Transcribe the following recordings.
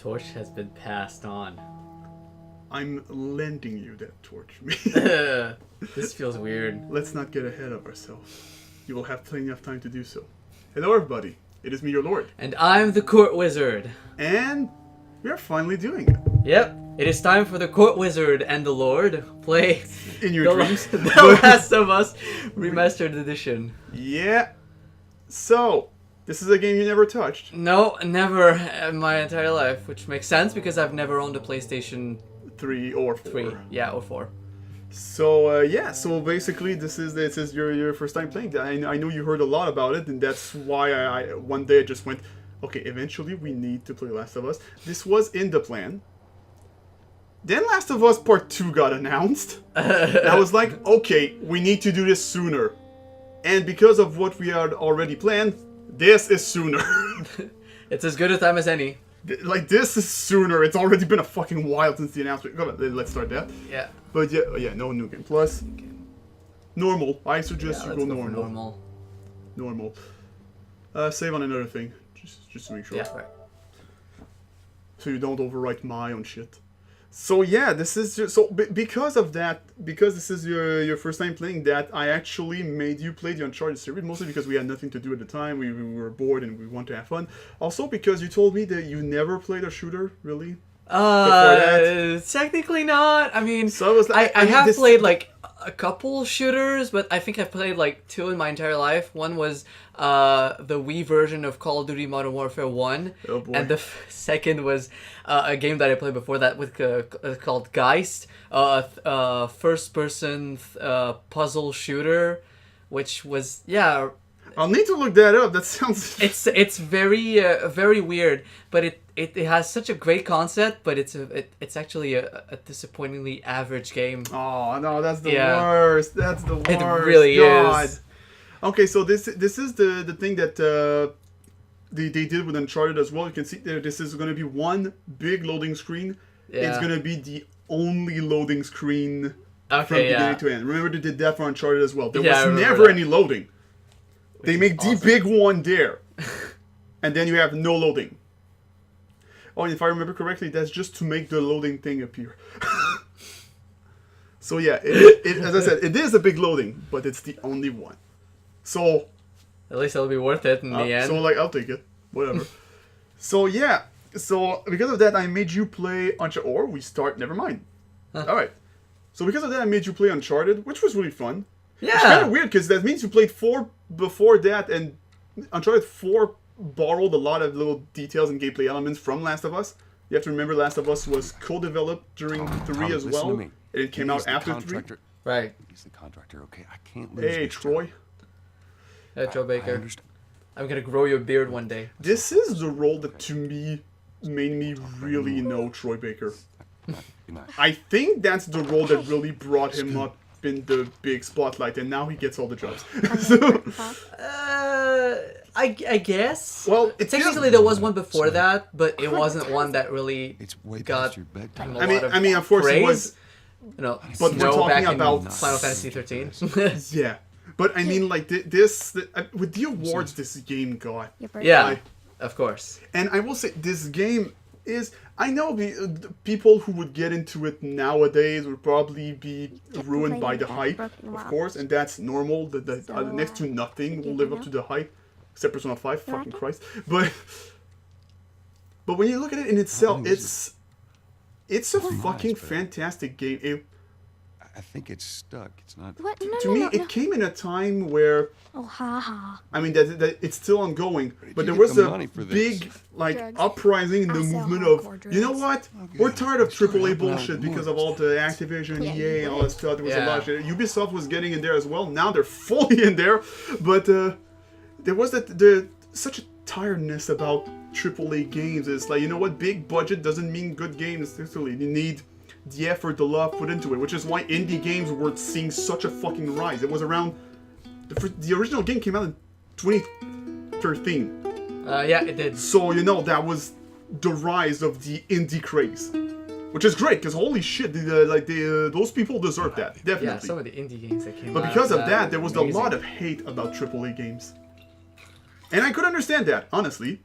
torch has been passed on. I'm lending you that torch. This feels weird. Let's not get ahead of ourselves. You will have plenty of time to do so. Hello, everybody. It is me, your lord. And I'm the court wizard. And we are finally doing it. Yep. It is time for the court wizard and the lord play In your dreams. The Last of Us Remastered Edition. Yeah. So, this is a game you never touched. No, never in my entire life, which makes sense because I've never owned a PlayStation 3 or 4. 3. Yeah, or 4. So so basically this is your first time playing that. I know you heard a lot about it, and that's why I one day I just went, okay, eventually we need to play Last of Us. This was in the plan. Then Last of Us Part 2 got announced. And I was like, okay, we need to do this sooner. And because of what we had already planned, this is sooner. It's as good a time as any. Like, this is sooner. It's already been a fucking while since the announcement. Come on, let's start that. Yeah. But yeah, no New Game Plus. Normal. I suggest you go normal. Normal. Save on another thing, just to make sure. Yeah, right. So you don't overwrite my own shit. So yeah, this is just, so because of that, because this is your first time playing that, I actually made you play the Uncharted series, mostly because we had nothing to do at the time. We were bored and we wanted to have fun. Also because you told me that you never played a shooter, really. Technically not. I mean, so I was like, I have played like a couple shooters, but I think I've played like 2 in my entire life. One was the Wii version of Call of Duty Modern Warfare 1, oh boy. and the second was a game that I played before that with called Geist, first-person puzzle shooter, which was I'll need to look that up. That sounds. It's very very weird, but it has such a great concept, but it's actually a disappointingly average game. Oh no, that's the worst. That's the worst. It really is. Okay, so this is the thing that they did with Uncharted as well. You can see that this is going to be one big loading screen. Yeah. It's going to be the only loading screen from Okay, beginning to end. Remember they did that for Uncharted as well. There Yeah, I was remember never that. any loading. They make the big one there, and then you have no loading. Oh, and if I remember correctly, that's just to make the loading thing appear. So yeah, as I said, it is a big loading, but it's the only one. So At least it'll be worth it in the end. so like I'll take it, whatever. So yeah, so because of that, I made you play Uncharted. Or we start. Never mind. Huh. All right. So because of that, I made you play Uncharted, which was really fun. Yeah. It's kind of weird because that means you played 4 before that, and Uncharted 4 borrowed a lot of little details and gameplay elements from Last of Us. You have to remember Last of Us was co-developed during 3 as well. And it came out after 3. Right. He's the contractor, okay? I can't lose. Hey, this Troy. job. Hey, Joe I Baker. understand. I'm gonna grow your beard one day. This is the role that, to me, made me really know Troy Baker. Good night. I think that's the role that really brought him up in the big spotlight, and now he gets all the jobs. So, I guess. well, it Technically, there was one before that, but it wasn't one that really It's way got past your bedtime. a I mean, lot of I mean, of course, it praise. was. You know, But we're Snow talking back about in Final Fantasy 13. Yeah, but I mean, like with the awards this game got, Yeah, like, of course. and I will say this game is. I know the people who would get into it nowadays would probably be ruined by the hype, of course, and that's normal. The next to nothing will live up to the hype, except Persona 5. Fucking Christ! But when you look at it in itself, it's a fucking fantastic game. I think it's stuck. It's not. What? No, To no, me, no, it no. came in a time where. Oh, haha. I mean, that it's still ongoing, but there you get was the a money for this? big, like, Drugs. uprising in the I sell movement hardcore of, you know drugs. what? We're tired of AAA Well, bullshit because of all the Activision, Yeah, EA, and all that stuff. There was a Yeah. lot of shit. Ubisoft was getting in there as well. Now they're fully in there, but there was such a tiredness about AAA games. It's like, you know what? Big budget doesn't mean good games. Necessarily, you need the effort, the love put into it, which is why indie games were seeing such a fucking rise. It was around the original game came out in 2013, Yeah, it did. so you know that was the rise of the indie craze, which is great because holy shit, those people deserve that definitely. Yeah, some of the indie games that came But out. because of that, there was a amazing. lot of hate about AAA games, and I could understand that honestly.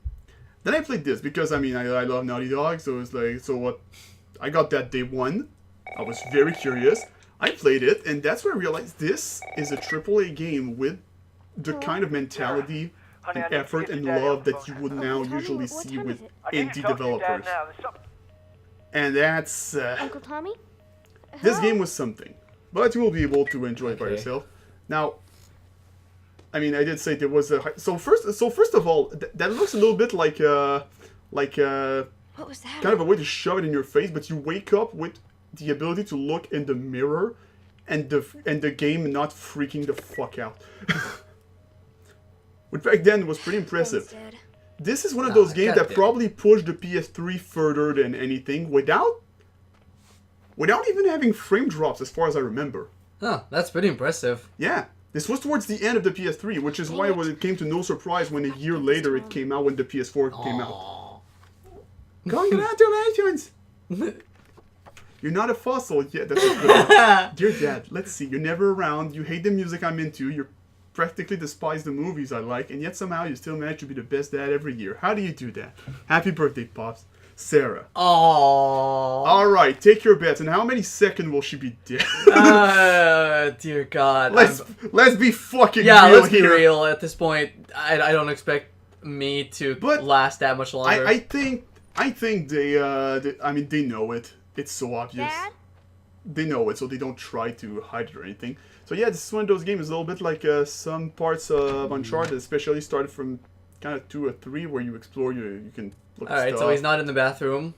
Then I played this because I mean I love Naughty Dog, so it's like so what I got that day one. I was very curious. I played it, and that's where I realized this is a AAA game with the kind of mentality and effort and love that you would now usually see with indie developers. And that's Uncle Tommy? this game was something, but you will be able to enjoy it by yourself. Now, I mean, I did say there was a so first of all, that looks a little bit like What was that? kind of a way to shove it in your face, but you wake up with the ability to look in the mirror, and the game not freaking the fuck out. Which back then was pretty impressive. Dead. This is one of those games that goddamn. probably pushed the PS3 further than anything without even having frame drops, as far as I remember. Huh, that's pretty impressive. Yeah, this was towards the end of the PS3, which is why it came to no surprise when a year later it came out when the PS4 came out. Aw. Congratulations! You're not a fossil yet. That's a good one. Dear Dad, let's see. You're never around. You hate the music I'm into. You practically despise the movies I like, and yet somehow you still manage to be the best dad every year. How do you do that? Happy birthday, Pops. Sarah. Aww. Alright, take your bets. And how many seconds will she be dead? Dear God. Let's be fucking yeah, real let's be here. real. At this point, I don't expect me to But last that much longer. I think they I mean they know it. It's so obvious. Dad? They know it, so they don't try to hide it or anything. So yeah, this is one of those games, a little bit like some parts of Uncharted, especially started from kind of 2 or 3, where you explore, you can look at Alright, stuff. so he's not in the bathroom,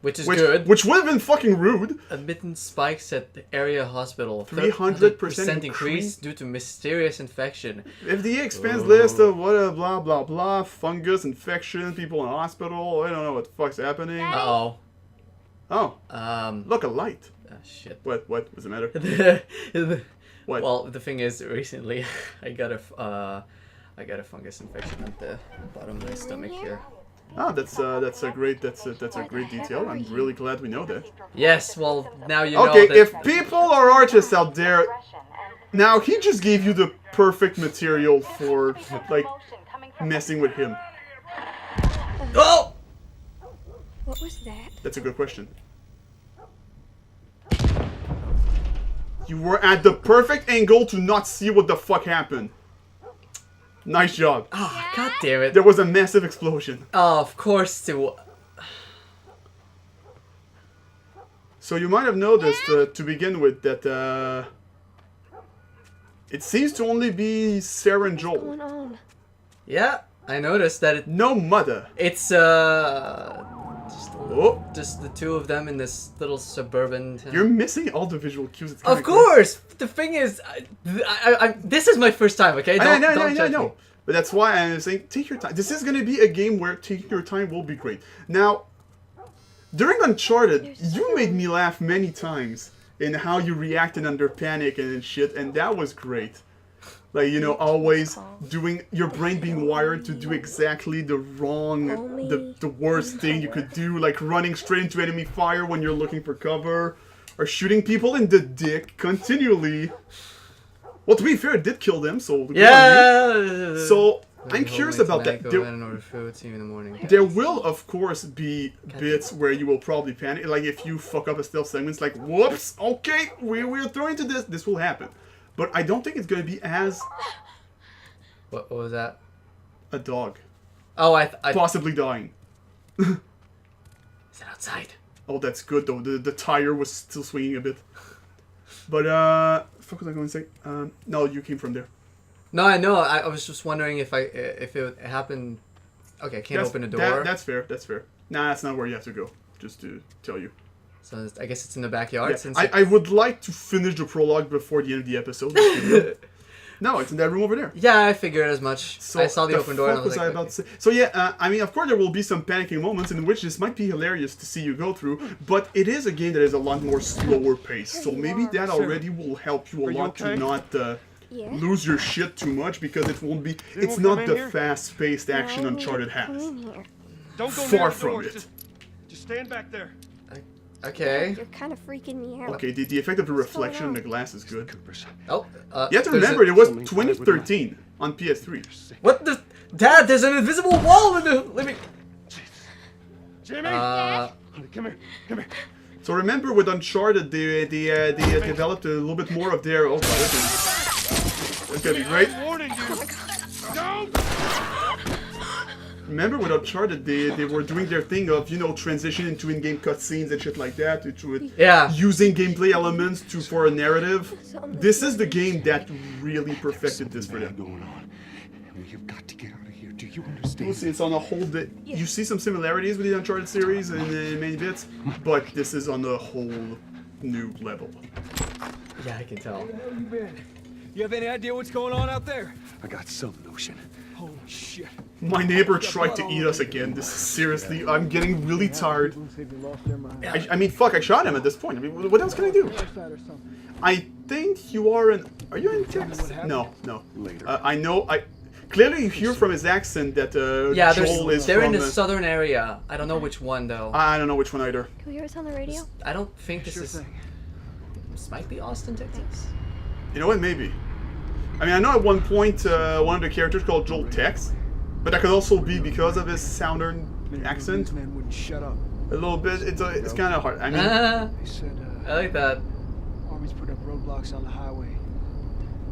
which is good. Which would have been fucking rude. Admittance spikes at the area hospital. 300% increase due to mysterious infection. FDA expands list of what blah blah blah, fungus, infection, people in hospital. I don't know what the fuck's happening. Uh-oh. Oh, look, a light. Shit. What was the matter? What? Well, the thing is, recently I got a fungus infection at the bottom of my stomach here. Ah, that's a great detail. I'm really glad we know that. Yes, well, now you know Okay, that. if people are artists out there, now he just gave you the perfect material for like messing with him. Oh! What was that? That's a good question. You were at the perfect angle to not see what the fuck happened. Nice job. Ah, God damn it. There was a massive explosion. Oh, of course, too. So you might have noticed, to begin with, that it seems to only be Sarah and What's Joel. going on? Yeah, I noticed that No mother. it's just the two of them in this little suburban town. You're missing all the visual cues. It's kinda Of course! The thing is, this is my first time, okay? I Don't judge me. know. But that's why I'm saying, take your time. This is going to be a game where taking your time will be great. Now, during Uncharted, you made me laugh many times in how you reacted under panic and shit, and that was great. Like, you know, always doing, your brain being wired to do exactly the wrong, the worst thing you could do, like running straight into enemy fire when you're looking for cover, or shooting people in the dick continually. Well, to be fair, it did kill them, so good on you. Yeah! So, I'm curious about that. There will, of course, be bits where you will probably panic. Like, if you fuck up a stealth segment, it's like, whoops, okay, we're throwing to this. This will happen. But I don't think it's going to be as... What was that? a dog. Oh, I Possibly dying. Is that outside? Oh, that's good, though. The tire was still swinging a bit. But, fuck was I going to say? No, you came from there. No, I know. I was just wondering if it happened. Okay, I can't open a door. That's fair. Nah, that's not where you have to go. Just to tell you. So I guess it's in the backyard. Yeah, Since I would like to finish the prologue before the end of the episode. No, it's in that room over there. Yeah, I figured as much. So I saw the open door and I was like, about to say? So yeah, I mean, of course there will be some panicking moments in which this might be hilarious to see you go through, but it is a game that is a lot more slower paced. So maybe that already will help you a lot to not lose your shit too much, because it won't be. It's not the fast-paced action Uncharted has. Don't go Far near the from doors. it. Just stand back there. okay. You're kind of freaking me out. Okay, the effect of the reflection in the glass is good. Oh, You have to there's remember, a- it was 2013 on PS3. What the? Dad, there's an invisible wall in the. Let me. Jimmy! Uh, Honey, come here. Come here. So remember with Uncharted, they developed a little bit more of their. Oh god, this is gonna be great. I'm warning you. Don't! Remember with Uncharted, they were doing their thing of, you know, transition into in-game cutscenes and shit like that, using gameplay elements for a narrative. This is the game that really perfected this for them. Going on. We have got to get out of here. Do you understand? You'll see it's on a whole you see some similarities with the Uncharted series in many bits, but this is on a whole new level. yeah, I can tell. You have any idea what's going on out there? I got some notion. Holy shit. My neighbor tried to eat us again. This is seriously, I'm getting really tired. I mean, fuck, I shot him at this point. I mean, what else can I do? I think you are you in Texas? No. Later. I know, clearly you hear from his accent that Yeah, Joel is they're from in the southern area. I don't know which one though. I don't know which one either. Can we hear us on the radio? I don't think this is. This might be Austin, Texas. You know what, maybe. I mean, I know at one point one of the characters called Joel Tex, but that could also be because of his southern accent. Man wouldn't shut up. A little bit, it's kind of hard. I mean, They said I like that. armies put up roadblocks on the highway.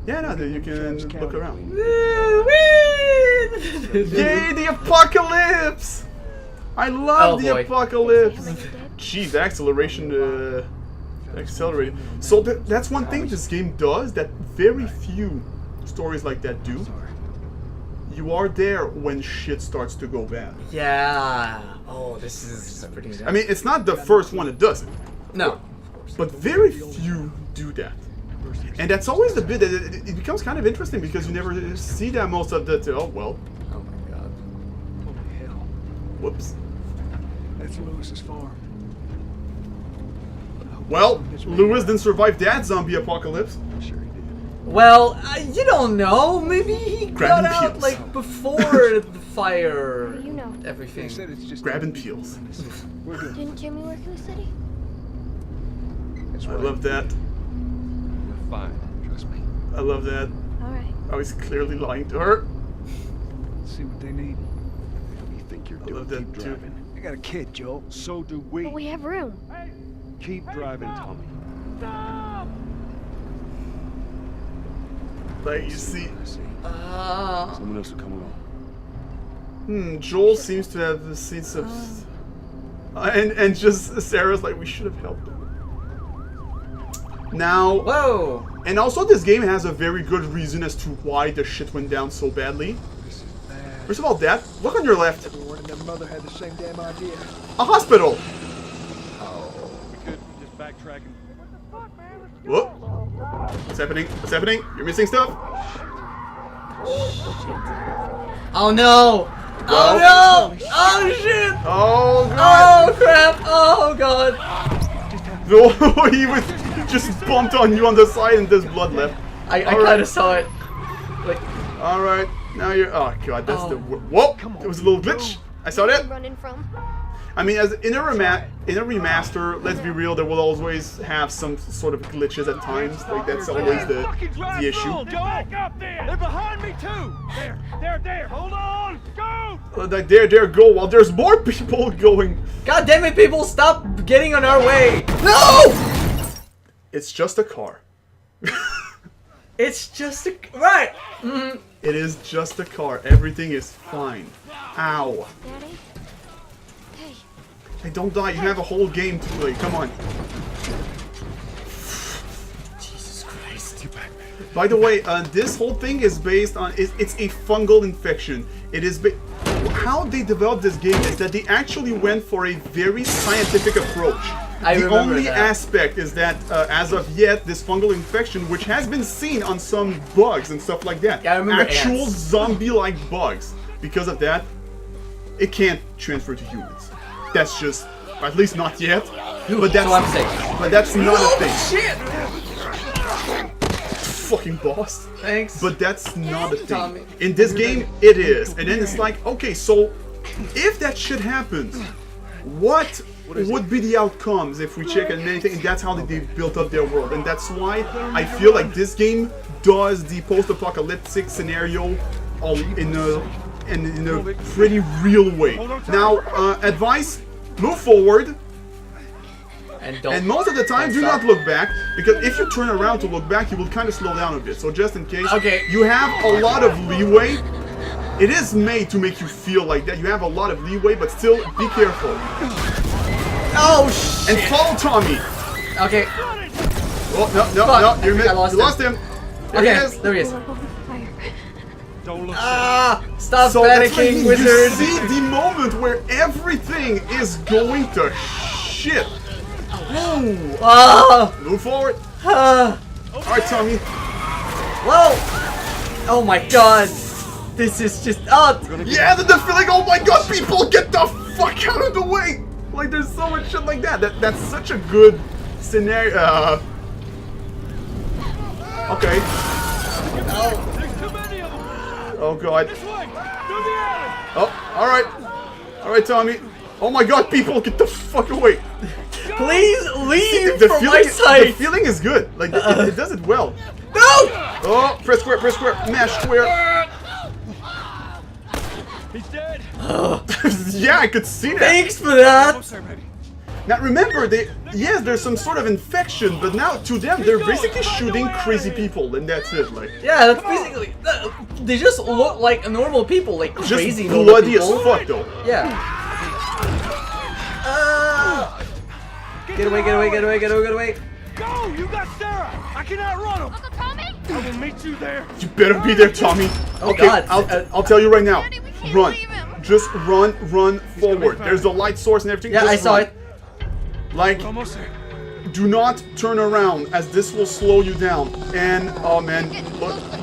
yeah, no, you can look around. Yay, Yay, the apocalypse! I love the boy. apocalypse. Jeez, the acceleration, accelerated. So that's one thing this game does that very few stories like that do. You are there when shit starts to go bad. Yeah. Oh, this is pretty good. I mean, it's not the first one that does it, No. but very few do that. And that's always the bit that it becomes kind of interesting because you never see that most of the. Oh well. Oh my god. Holy hell. Whoops. That's Lewis's farm. Well, Lewis didn't survive that zombie apocalypse. Sure he did. Well, you don't know. Maybe he got Grabbing out peels. like before the fire. You know. Everything. They said it's just Grabbing peels. We're good. Didn't Jimmy work in the city? That's I right. love that. We're fine. Trust me. I love that. All right. I was clearly lying to her. Let's see what they need. Whatever you think you're I doing, love that keep too. driving. I got a kid, Joel. So do we. But we have room. Keep driving, Tommy. Like you see, Someone else will come along. Joel seems to have the sense of, and just Sarah's like, we should have helped him. Now, Whoa. and also this game has a very good reason as to why the shit went down so badly. This is bad. First of all, Dad, look on your left. Everyone and their mother had the same damn idea. A hospital. We could just backtracking. Whoop. What's happening? What's happening? You're missing stuff? Oh no. Oh no. Oh shit. Oh god. Oh crap. Oh god. No, he just bumped on you on the side and there's blood left. I All kind right. of saw it. Like. Alright, now you're. Oh god, that's Oh. the. Whoa! It was a little glitch. I saw that. Running from. I mean, as in a remaster, let's be real, there will always have some sort of glitches at times. Like that's always the issue. Back up there! They're behind me too! There! Hold on! Go! Like there, go. While there's more people going. God damn it, people! Stop getting on our way! No! It's just a car. It's just a right. It is just a car. Everything is fine. Ow! Daddy? Hey. Hey, don't die. You have a whole game to play. Come on. Jesus Christ! By the way, this whole thing is based on it's a fungal infection. It is how they developed this game is that they actually went for a very scientific approach. I The remember only that. aspect is that as of yet, this fungal infection, which has been seen on some bugs and stuff like that, Yeah, I remember actual ants. zombie-like bugs. Because of that, it can't transfer to humans. That's just, at least not yet. But that's So I'm safe. But that's not a thing. Shit! Fucking boss. Thanks. But that's not a Tommy. thing. In this game, it is. And then it's like, okay, so if that shit happens, what would be the outcomes if we check and anything? And that's how they built up their world. And that's why I feel like this game does the post-apocalyptic scenario in a pretty real way. Now, advice, move forward, And don't. and most of the time, do stop. not look back, because if you turn around to look back, you will kind of slow down a bit. So just in case, Okay. you have a lot of leeway. It is made to make you feel like that. You have a lot of leeway, but still, be careful. Oh shit. And follow Tommy. Okay. Oh, no, no, Fuck, no, I think I lost you lost him. There he Okay. is. There he is. We're on fire. Don't look. Ah! Stop So that's what I panicking, mean. wizard. You see the moment where everything is going to shit. Ooh. Ah! Move forward. Ah! Alright, Tommy. Whoa! Oh my god! This is just Yeah, the feeling, oh my god, people, get the fuck out of the way! Like, there's so much shit like that. That's such a good scenario. Okay. There's too many of them. Oh god. This way. Through the alley. Oh, alright. Alright, Tommy. Oh my god, people, get the fuck away. Please leave The from my feeling, the sight! feeling is good. Like, it does it well. No! Oh, press square, mash square. He's dead. Yeah, I could see that. Thanks for that! Almost there, baby. Now remember, yes, there's some sort of infection, but now to them, they're basically shooting crazy people, and that's it. Like, Yeah, that's basically. They just look like normal people, like just crazy normal bloody as people. fuck, though. Yeah. Get away, get away, get away, get away, get away. Go! You got Sarah. I can outrun him. Uncle Tommy? I will meet you there. You better be there, Tommy. Oh, Okay, God. I'll tell you right now. Daddy, we can't Run. leave him. Just run forward. There's the light source and everything. Yeah, just I saw run. it. Like, Almost there. do not turn around, as this will slow you down. And, oh man,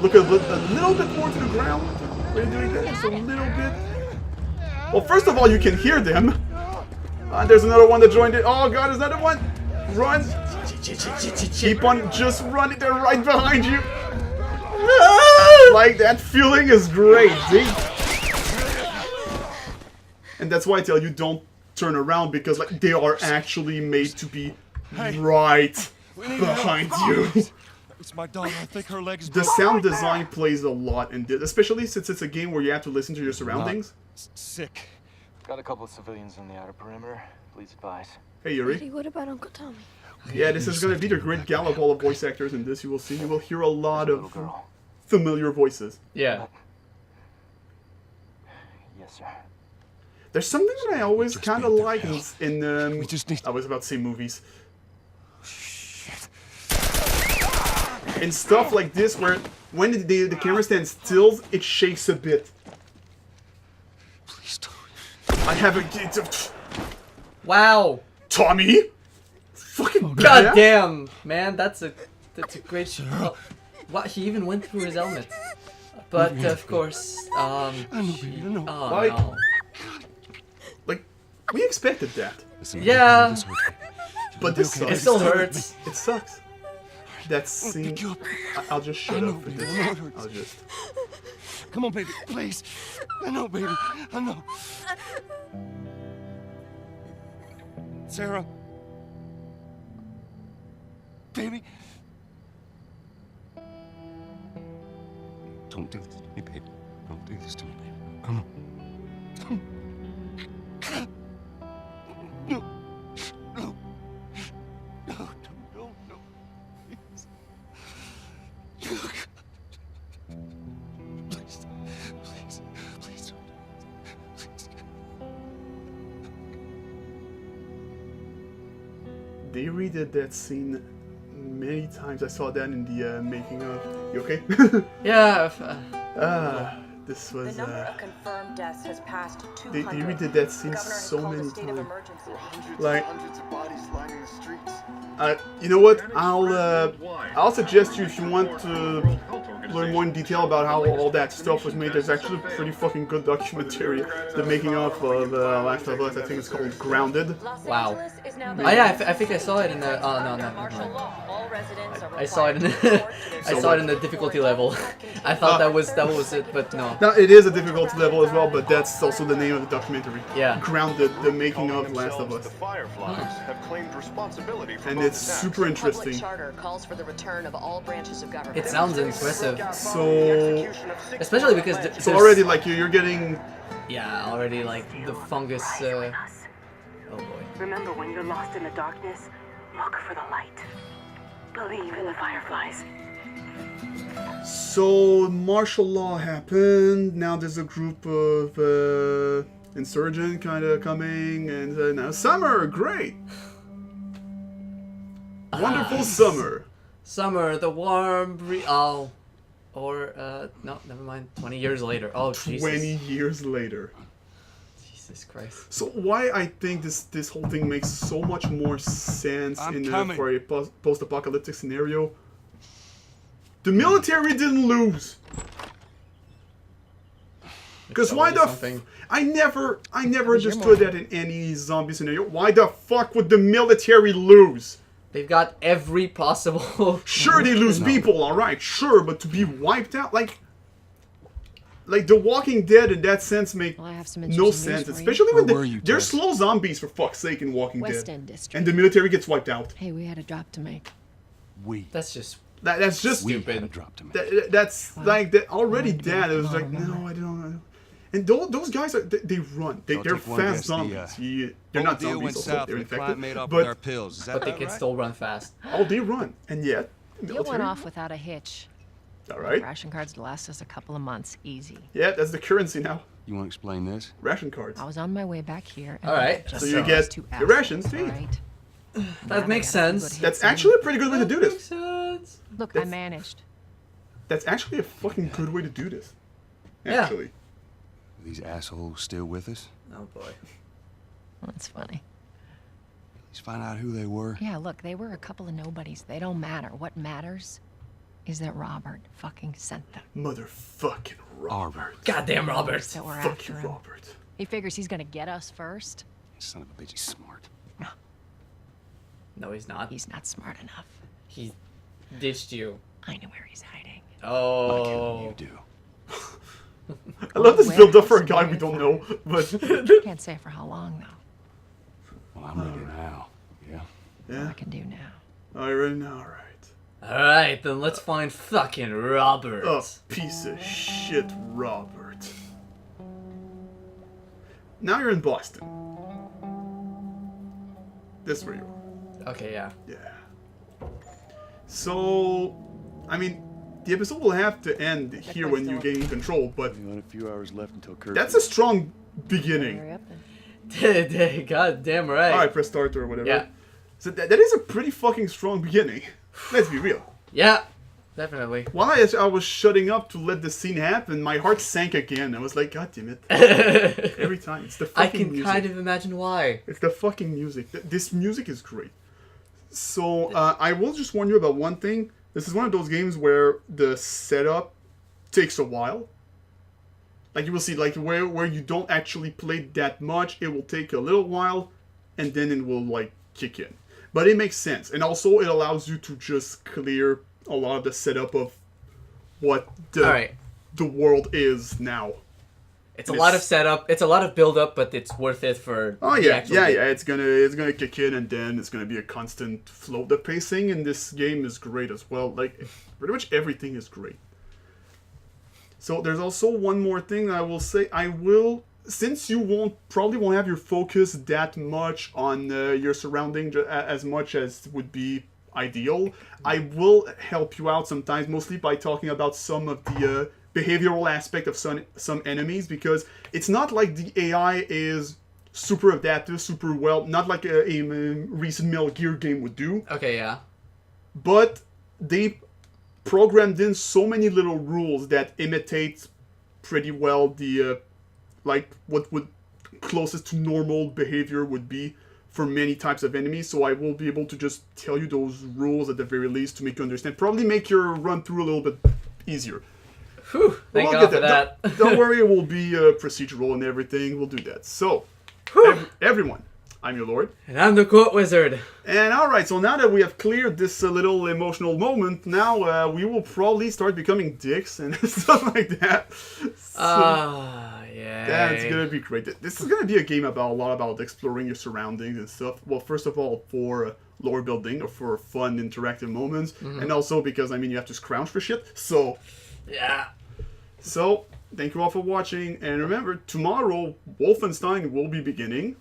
look a little bit more to the ground. Are you doing that? Just a little bit. Well, first of all, you can hear them. There's another one that joined it. Oh god, there's another one. Run. Keep on just running. They're right behind you. Like, that feeling is great. See? And that's why I tell you, don't turn around, because like they are actually made to be right behind you. It's my daughter. I think her leg's The sound design plays a lot in this, especially since it's a game where you have to listen to your surroundings. sick. Got a couple of civilians on the outer perimeter. Please advise. Hey Yuri. Daddy, what about Uncle Tommy? Yeah, this is gonna be the great gala of all of voice actors in this. You will see. You will hear a lot Little of girl. familiar voices. Yeah. Yes, sir. There's something that I always kind of like in We just need. I was about to say movies. And stuff like this, where when the camera stands still, it shakes a bit. Please don't. I haven't. Wow. Tommy, fucking God badass. damn, man, that's a great shot. What, he even went through his helmet. But of course, I know, baby. I know. oh Like- no. Like, we expected that, Listen, Yeah. this hurts me. but this Okay. It sucks. still hurts. It sucks. That scene. Pick you up. I'll just shut know, up for baby, this. I know it hurts. I'll just. Come on, baby. Please. I know, baby. I know. Sarah. Baby. Don't do this to me, baby. Don't do this to me, baby. Come on. No. No. No, no, no. Please. Please. Please. Please don't. Please. They redid that scene many times. I saw that in the making of. You okay? Yeah. This The was. number of confirmed deaths has passed They 200. redid that scene The governor has so called a many state of times. emergency. Like, Hundreds of bodies lining the streets. you know what? I'll suggest you, if you want to learn more in detail about how all that stuff was made. There's actually a pretty fucking good documentary, the making of Last of Us. I think it's called Grounded. Los Wow. Angeles is now the Oh yeah, state I think I saw it in the. Oh no, no, of martial no. law. All residents are I saw it in required to the. report to their I saw it in the city difficulty before level. attack continues. I thought that was it, but no. Now, it is a difficult level as well, but that's also the name of the documentary. Yeah. Grounded, the making of Last of Us. The Fireflies have claimed responsibility for And both it's attacks. super Public interesting. charter calls for the return of all branches of government. It sounds impressive. So, Especially because so already, like, you're getting. Yeah, already like the fungus. Oh boy. Remember, when you're lost in the darkness, look for the light. Believe in the fireflies. So martial law happened. Now there's a group of insurgent kind of coming, and now summer, great, wonderful summer. Summer, the warm no, never mind. 20 years later. Oh, 20 Jesus. years later. Jesus Christ. So why I think this whole thing makes so much more sense for a post-apocalyptic scenario. The military didn't lose. Because why the I never understood that in any zombie scenario. Why the fuck would the military lose? They've got every possible. Sure, they lose people, all right, sure, but to be wiped out, like The Walking Dead in that sense make no sense, especially when they're slow zombies for fuck's sake in Walking West Dead, End District. and the military gets wiped out. Hey, we had a drop to make. That's just. That's just stupid. That's like that already. Dead. It was like no, I don't know. And those guys they run. They're fast zombies. They're not zombies. Also, they're infected. But they can still run fast. Oh, they run, and yet Deal went off without a hitch. All right. Ration cards to last us a couple of months, easy. Yeah, that's the currency now. You want to explain this? Ration cards. I was on my way back here. And all right. So you get your rations too. Right? That makes sense. That's actually a pretty good way to do this. Look, I managed. That's actually a fucking good way to do this. Yeah. Actually. Are these assholes still with us? Oh boy. That's funny. Let's find out who they were. Yeah, look, they were a couple of nobodies. They don't matter. What matters is that Robert fucking sent them. Motherfucking Robert. Goddamn Robert. So we're Fuck after you, him. Robert. He figures he's gonna get us first. Son of a bitch, he's smart. No, he's not. He's not smart enough. He ditched you. I know where he's hiding. Oh. Like you do. I love this build up for a guy we don't know, but Can't say for how long though. Well, I'm ready now. Yeah. All I can do now. Alright, alright. Alright, then let's find fucking Robert. Oh, piece of shit, Robert. Now you're in Boston. This is where you are. Okay, yeah. Yeah. So, I mean, the episode will have to end here when you gain control, but We got a few hours left until curfew. that's a strong beginning. Hurry up then. God damn right. Alright, press start or whatever. Yeah. So that is a pretty fucking strong beginning. Let's be real. Yeah, definitely. While I was shutting up to let the scene happen, my heart sank again. I was like, God damn it. Every time. It's the I fucking can music. kind of imagine why. It's the fucking music. This music is great. So, I will just warn you about one thing. This is one of those games where the setup takes a while. Like, you will see, like, where you don't actually play that much, it will take a little while, and then it will, like, kick in. But it makes sense. And also, it allows you to just clear a lot of the setup of what the world is now. It's a lot of setup. It's a lot of build up, but it's worth it for. Oh yeah, yeah. It's gonna kick in, and then it's gonna be a constant flow. The pacing in this game is great as well. Like pretty much everything is great. So there's also one more thing I will say. Since you probably won't have your focus that much on your surrounding as much as would be ideal, I will help you out sometimes, mostly by talking about some of the behavioral aspect of some enemies, because it's not like the AI is super adaptive, super well, not like a recent Metal Gear game would do. Okay, yeah. But they programmed in so many little rules that imitate pretty well the like what would closest to normal behavior would be for many types of enemies. So I will be able to just tell you those rules at the very least to make you understand. Probably make your run through a little bit easier. Whew, thank God for that. Don't worry, it will be procedural and everything. We'll do that. So, everyone, I'm your lord. And I'm the quote wizard. And alright, so now that we have cleared this little emotional moment, now we will probably start becoming dicks and stuff like that. Yeah. That's gonna be great. This is gonna be a game about a lot about exploring your surroundings and stuff. Well, first of all, for lore building or for fun interactive moments, and also because, I mean, you have to scrounge for shit, so... Yeah. So, thank you all for watching, and remember, tomorrow, Wolfenstein will be beginning.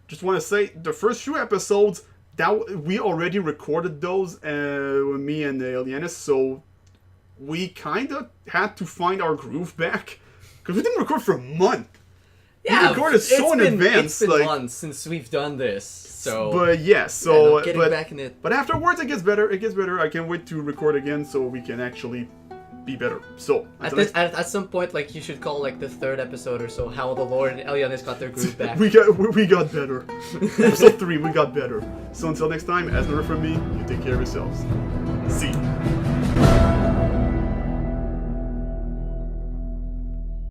just want to say the first few episodes that we already recorded those, me and Elianis, so we kind of had to find our groove back because we didn't record for a month. Yeah, we recorded so in advance. It's been months since we've done this, so. But yeah, so getting back in it. But afterwards, it gets better. It gets better. I can't wait to record again so we can actually be better. So at some point, like you should call like the third episode or so, how the Lord and Elianis got their groove back. we got better. Episode 3, we got better. So until next time, as never from me, you take care of yourselves. See you.